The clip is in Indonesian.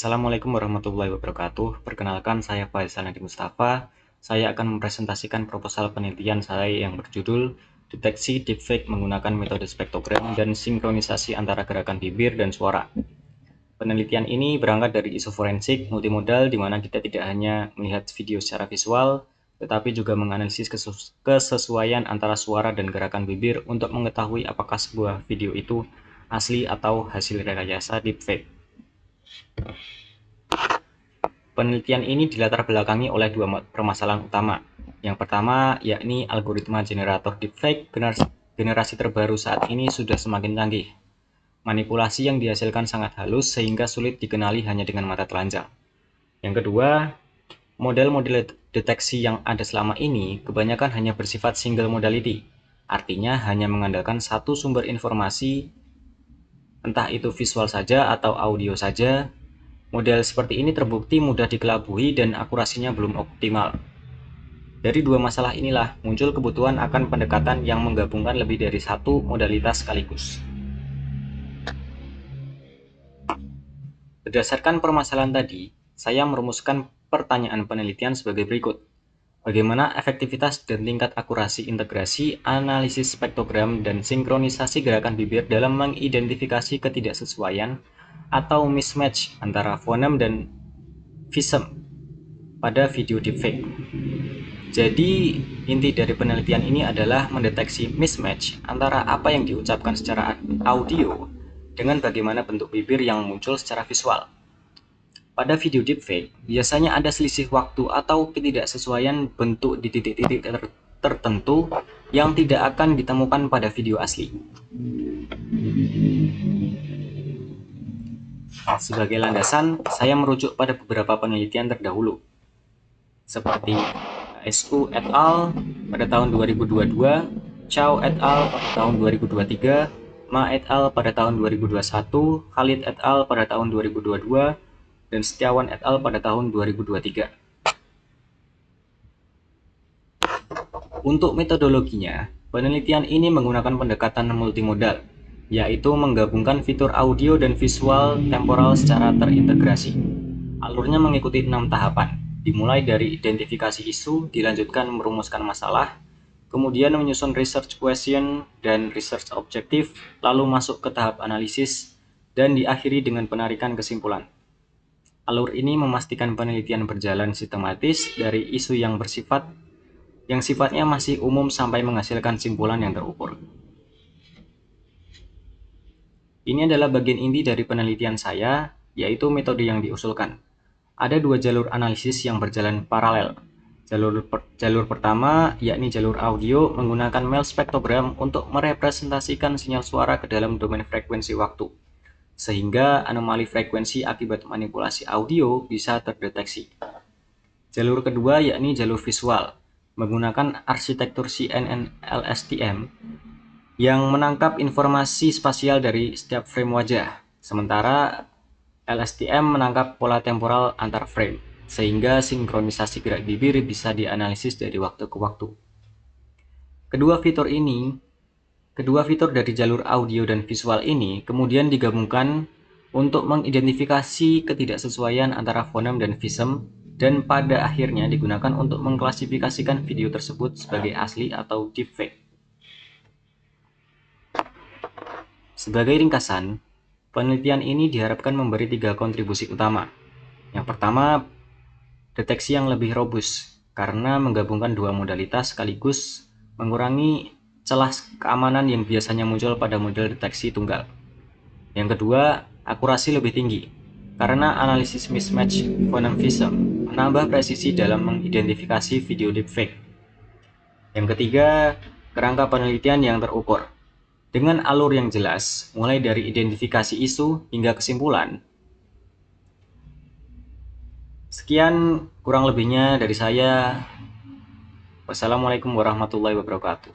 Assalamualaikum warahmatullahi wabarakatuh. Perkenalkan, saya Faisal Nadi Mustafa. Saya akan mempresentasikan proposal penelitian saya yang berjudul Deteksi Deepfake menggunakan metode spektrogram dan sinkronisasi antara gerakan bibir dan suara. Penelitian ini berangkat dari isu forensik multimodal di mana kita tidak hanya melihat video secara visual, tetapi juga menganalisis kesesuaian antara suara dan gerakan bibir untuk mengetahui apakah sebuah video itu asli atau hasil rekayasa deepfake. Penelitian ini dilatar belakangi oleh dua permasalahan utama. Yang pertama, yakni algoritma generator deepfake generasi terbaru saat ini sudah semakin canggih. Manipulasi yang dihasilkan sangat halus sehingga sulit dikenali hanya dengan mata telanjang. Yang kedua, model-model deteksi yang ada selama ini kebanyakan hanya bersifat single modality. Artinya hanya mengandalkan satu sumber informasi, entah itu visual saja atau audio saja. Model seperti ini terbukti mudah dikelabui dan akurasinya belum optimal. Dari dua masalah inilah muncul kebutuhan akan pendekatan yang menggabungkan lebih dari satu modalitas sekaligus. Berdasarkan permasalahan tadi, saya merumuskan pertanyaan penelitian sebagai berikut. Bagaimana efektivitas dan tingkat akurasi integrasi, analisis spektrogram, dan sinkronisasi gerakan bibir dalam mengidentifikasi ketidaksesuaian atau mismatch antara fonem dan visum pada video deepfake. Jadi, inti dari penelitian ini adalah mendeteksi mismatch antara apa yang diucapkan secara audio dengan bagaimana bentuk bibir yang muncul secara visual. Pada video deepfake, biasanya ada selisih waktu atau ketidaksesuaian bentuk di titik-titik tertentu yang tidak akan ditemukan pada video asli. Sebagai landasan, saya merujuk pada beberapa penelitian terdahulu, seperti SU et al. Pada tahun 2022, Chow et al. Pada tahun 2023, Ma et al. Pada tahun 2021, Khalid et al. Pada tahun 2022, dan Setiawan et al. Pada tahun 2023. Untuk metodologinya, penelitian ini menggunakan pendekatan multimodal, yaitu menggabungkan fitur audio dan visual temporal secara terintegrasi. Alurnya mengikuti 6 tahapan, dimulai dari identifikasi isu, dilanjutkan merumuskan masalah, kemudian menyusun research question dan research objektif, lalu masuk ke tahap analisis, dan diakhiri dengan penarikan kesimpulan. Alur ini memastikan penelitian berjalan sistematis dari isu yang sifatnya masih umum sampai menghasilkan simpulan yang terukur. Ini adalah bagian inti dari penelitian saya, yaitu metode yang diusulkan. Ada dua jalur analisis yang berjalan paralel. Jalur pertama, yakni jalur audio, menggunakan MEL spektrogram untuk merepresentasikan sinyal suara ke dalam domain frekuensi waktu, sehingga anomali frekuensi akibat manipulasi audio bisa terdeteksi. Jalur kedua, yakni jalur visual, menggunakan arsitektur CNN LSTM yang menangkap informasi spasial dari setiap frame wajah, sementara LSTM menangkap pola temporal antar frame, sehingga sinkronisasi gerak bibir bisa dianalisis dari waktu ke waktu. Kedua fitur dari jalur audio dan visual ini kemudian digabungkan untuk mengidentifikasi ketidaksesuaian antara fonem dan visum, dan pada akhirnya digunakan untuk mengklasifikasikan video tersebut sebagai asli atau deepfake. Sebagai ringkasan, penelitian ini diharapkan memberi 3 kontribusi utama. Yang pertama, deteksi yang lebih robust, karena menggabungkan dua modalitas sekaligus mengurangi celah keamanan yang biasanya muncul pada model deteksi tunggal. Yang kedua, akurasi lebih tinggi, karena analisis mismatch fonem visum menambah presisi dalam mengidentifikasi video deepfake. Yang ketiga, kerangka penelitian yang terukur, dengan alur yang jelas, mulai dari identifikasi isu hingga kesimpulan. Sekian kurang lebihnya dari saya. Wassalamualaikum warahmatullahi wabarakatuh.